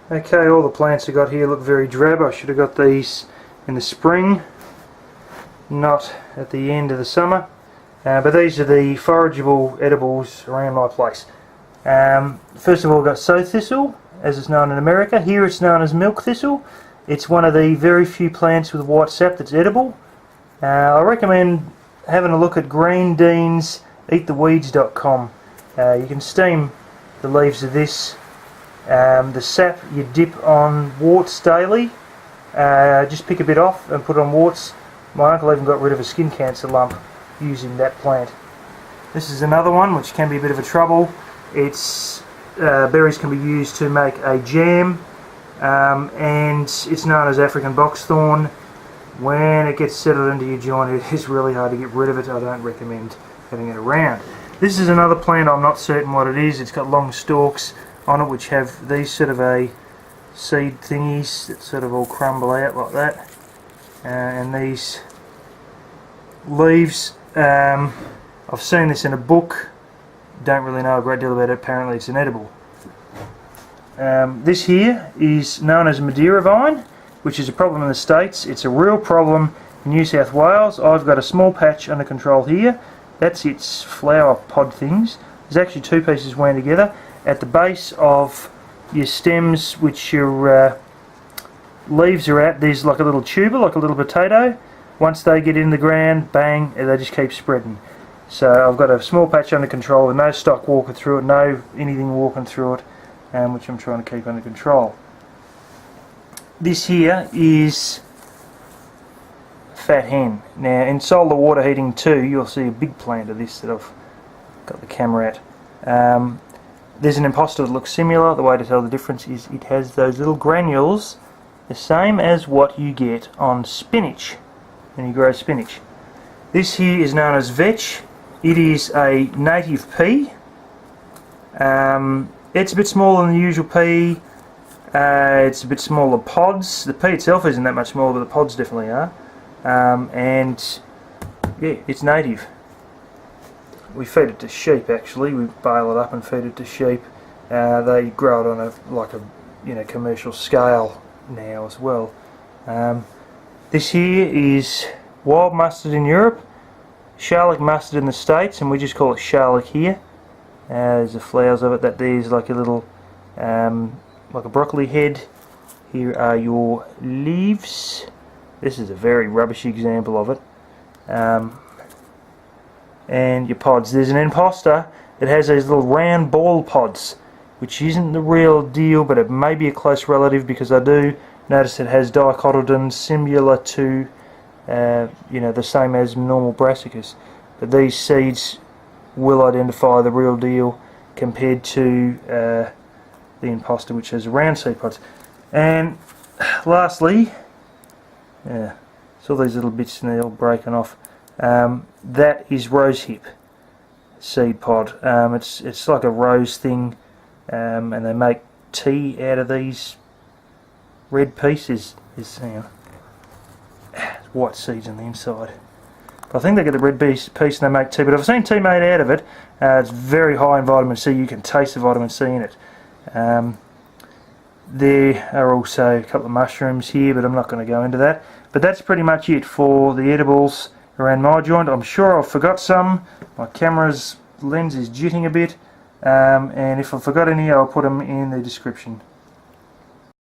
Okay, all the plants I got here look very drab. I should have got these in the spring, not at the end of the summer. But these are the forageable edibles around my place. First of all, I've got sow thistle, as it's known in America. Here it's known as milk thistle. It's one of the very few plants with white sap that's edible. I recommend having a look at greendeanseattheweeds.com. You can steam the leaves of this. The sap you dip on warts daily. Just pick a bit off and put it on warts. My uncle even got rid of a skin cancer lump using that plant. This is another one which can be a bit of a trouble. Its berries can be used to make a jam, and it's known as African boxthorn. When it gets settled into your joint, it is really hard to get rid of it. I don't recommend having it around. This is another plant, I'm not certain what it is. It's got long stalks on it which have these sort of a seed thingies that sort of all crumble out like that, and these leaves, I've seen this in a book, don't really know a great deal about it. Apparently it's an edible. This here is known as Madeira vine, which is a problem in the States. It's a real problem in New South Wales. I've got a small patch under control here. That's its flower pod things. There's actually two pieces wound together. At the base of your stems, which your leaves are at, there's like a little tuber, like a little potato. Once they get in the ground, bang, they just keep spreading. So I've got a small patch under control with no stock walking through it, no anything walking through it, which I'm trying to keep under control. This here is fat hen. Now in solar water heating 2 you'll see a big plant of this that I've got the camera at. There's an imposter that looks similar. The way to tell the difference is it has those little granules, the same as what you get on spinach when you grow spinach. This here is known as vetch. It is a native pea. It's a bit smaller than the usual pea. It's a bit smaller pods. The pea itself isn't that much smaller, but the pods definitely are. And yeah, it's native. We feed it to sheep actually. We bale it up and feed it to sheep. They grow it on a commercial scale now as well. This here is wild mustard in Europe, Charlotte mustard in the States, and we just call it Charlotte here. There's the flowers of it. That there's like a little, like a broccoli head. Here are your leaves. This is a very rubbishy example of it. And your pods. There's an imposter that has these little round ball pods, which isn't the real deal, but it may be a close relative because I do notice it has dicotyledons similar to the same as normal brassicas. But these seeds will identify the real deal compared to the imposter, which has round seed pods. And lastly, it's all these little bits and they're all breaking off. That is rosehip seed pod. It's like a rose thing, and they make tea out of these red pieces. There's white seeds on the inside. But I think they get the red piece and they make tea. But I've seen tea made out of it. It's very high in vitamin C. You can taste the vitamin C in it. There are also a couple of mushrooms here, but I'm not going to go into that. But that's pretty much it for the edibles around my joint. I'm sure I've forgot some. My camera's lens is jitting a bit, and if I forgot any I'll put them in the description.